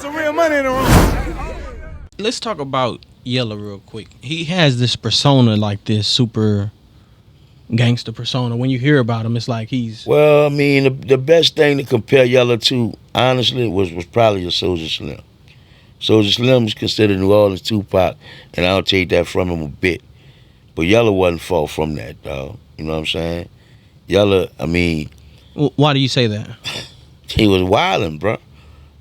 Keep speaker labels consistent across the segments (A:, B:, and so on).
A: some real money in the room.
B: Let's talk about Yella real quick. He has this persona, like this super gangster persona. When you hear about him, it's like he's...
C: Well, I mean, the best thing to compare Yella to, honestly, was probably a Soulja Slim. Soulja Slim is considered New Orleans Tupac, and I don't take that from him a bit. But Yella wasn't far from that, dog. You know what I'm saying? Yella, I mean...
B: Why do you say that?
C: He was wildin', bro.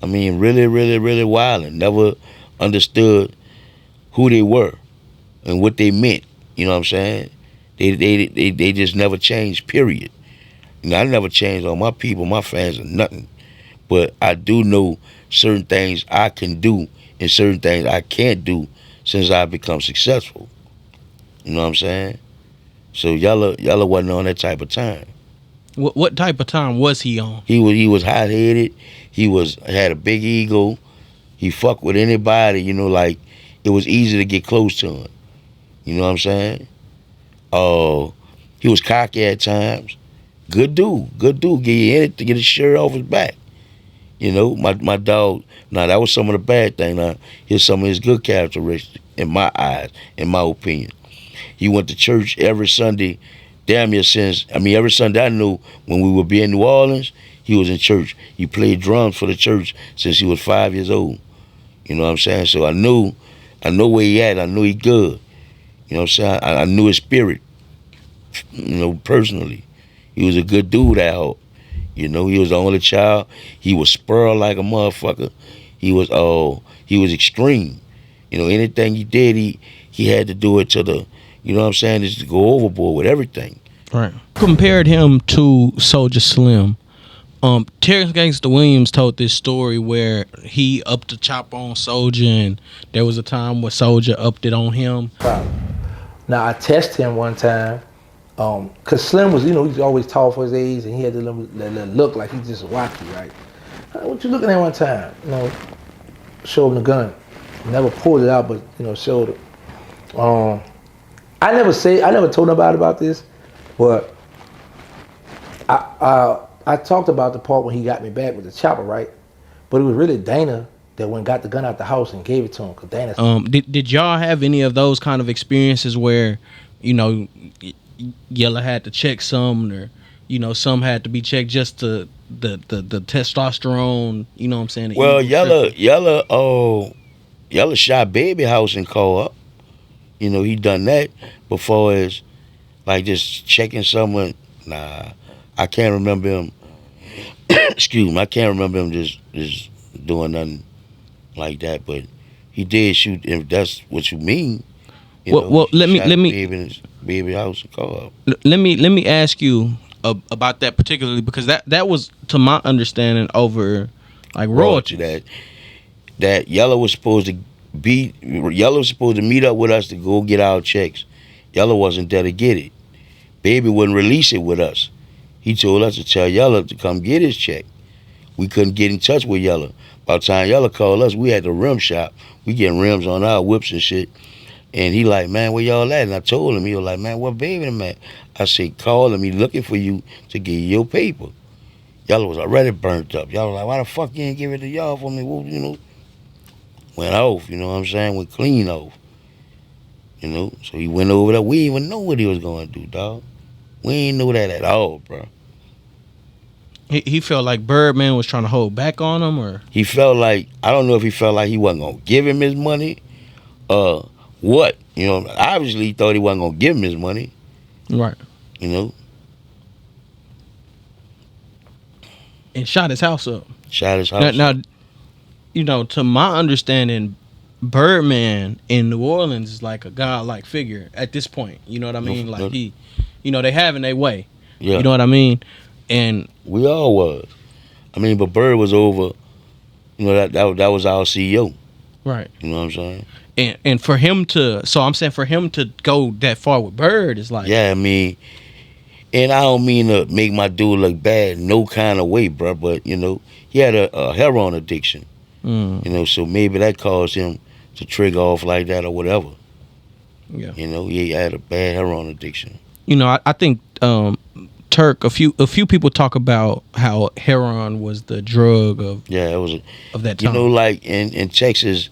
C: I mean, really, really, really wildin'. Never understood who they were and what they meant. You know what I'm saying? They just never changed, period. You know, I never changed on my people, my fans, or nothing. But I do know certain things I can do and certain things I can't do since I've become successful. You know what I'm saying? So Yella wasn't on that type of time.
B: What type of time was he on?
C: He was hot-headed. He had a big ego. He fucked with anybody, you know, like it was easy to get close to him. You know what I'm saying? He was cocky at times. Good dude. Get you in it to get his shirt off his back. You know, my dog. Now that was some of the bad thing. Now here's some of his good characteristics in my eyes, in my opinion. He went to church every Sunday, damn near every Sunday I knew when we would be in New Orleans, he was in church. He played drums for the church since he was 5 years old. You know what I'm saying? So I knew where he at. I knew he good. You know what I'm saying? I knew his spirit, you know, personally. He was a good dude at heart. You know, he was the only child. He was spurred like a motherfucker. He was extreme. You know, anything he did, he had to do it to the, you know what I'm saying, just to go overboard with everything.
B: Right. Compared him to Soulja Slim. Terrence Gangsta Williams told this story where he upped the chop on Soulja, and there was a time where Soulja upped it on him.
D: Now I tested him one time, cause Slim was, you know, he's always tall for his age, and he had the little look like he's just wacky, right? What you looking at one time? You know, showed him the gun. Never pulled it out, but you know, showed it. I never told nobody about this, but I talked about the part when he got me back with the chopper, right? But it was really Dana that went and got the gun out the house and gave it to him, cause Dana.
B: Did y'all have any of those kind of experiences where, you know, Yella had to check some, or you know, some had to be checked just to the testosterone? You know what I'm saying?
C: Well, Yella shot Baby House and call up. You know, he done that before as like just checking someone. Nah, I can't remember him. Excuse me, I can't remember him just doing nothing like that. But he did shoot. If that's what you mean.
B: Well, let me
C: Baby House and call up.
B: Let me ask you about that particularly, because that was, to my understanding, over like royalties.
C: That Yella was supposed to meet up with us to go get our checks. Yella wasn't there to get it. Baby wouldn't release it with us. He told us to tell Yella to come get his check. We couldn't get in touch with Yella. By the time Yella called us, we had the rim shop. We getting rims on our whips and shit. And he like, man, where y'all at? And I told him, he was like, man, where Baby them at? I said, call him. He looking for you to get your paper. Yella was already burnt up. Y'all was like, why the fuck you ain't give it to y'all for me? Well, you know, went off, you know what I'm saying? Went clean off. You know, so he went over there. We didn't even know what he was going to do, dog. We ain't know that at all, bro.
B: He felt like Birdman was trying to hold back on him, or?
C: He felt like, I don't know if he felt like he wasn't going to give him his money, what? You know, obviously he thought he wasn't going to give him his money.
B: Right.
C: You know?
B: And shot his house up.
C: Now,
B: you know, to my understanding, Birdman in New Orleans is like a godlike figure at this point. You know what I mean? Like he, you know, they having their way. Yeah. You know what I mean? And
C: we all was. I mean, but Bird was over. You know, that was our CEO.
B: Right.
C: You know what I'm saying?
B: And for him to, so I'm saying for him to go that far with Bird is like.
C: Yeah, I mean, and I don't mean to make my dude look bad no kind of way, bro. But you know, he had a heroin addiction. You know, so maybe that caused him to trigger off like that or whatever.
B: Yeah.
C: You know, he had a bad heroin addiction.
B: You know, I think Turk, a few people talk about how heroin was the drug of
C: it was
B: of that time.
C: You know, like in Texas,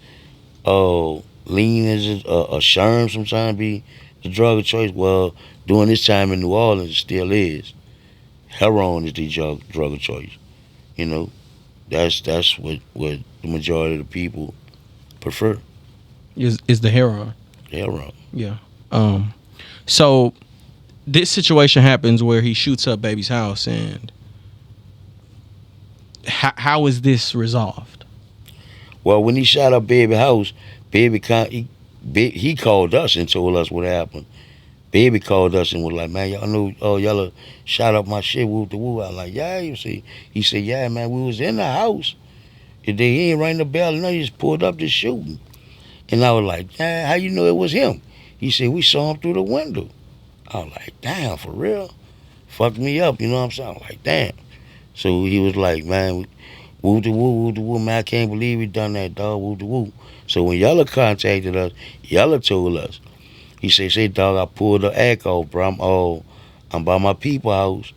C: lean is a sherm sometimes be the drug of choice. Well, during this time in New Orleans, it still is. Heroin is the drug of choice. You know, that's what the majority of the people prefer.
B: Is the heroin.
C: Heroin.
B: Yeah. So this situation happens where he shoots up baby's house, and how is this resolved?
C: Well, when he shot up baby house, baby he called us and told us what happened. Baby called us and was like, man, y'all know Yella shot up my shit, whoop the woo. I was like, yeah, you see. He said, yeah, man, we was in the house. And then he ain't rang the bell, and he just pulled up to shooting. And I was like, yeah, how you know it was him? He said, we saw him through the window. I was like, damn, for real? Fucked me up, you know what I'm saying? I was like, damn. So he was like, man, woo the woo, man, I can't believe we done that, dog, woo the woo. So when Yella contacted us, Yella told us, he said, say, dog, I pulled the act off, bro. I'm by my people house.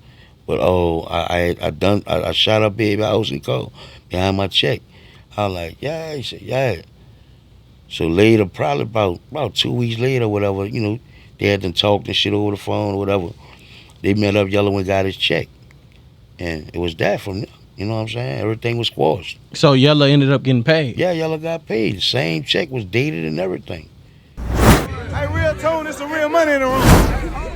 C: But I shot up baby house and called behind my check. I was like, yeah. He said, yeah. So later, probably about 2 weeks later, whatever, you know, they had them talked and shit over the phone or whatever. They met up, Yella and got his check. And it was that from there. You know what I'm saying? Everything was squashed.
B: So Yella ended up getting paid?
C: Yeah, Yella got paid. The same check was dated and everything.
A: Hey, real tone, it's some real money in the room.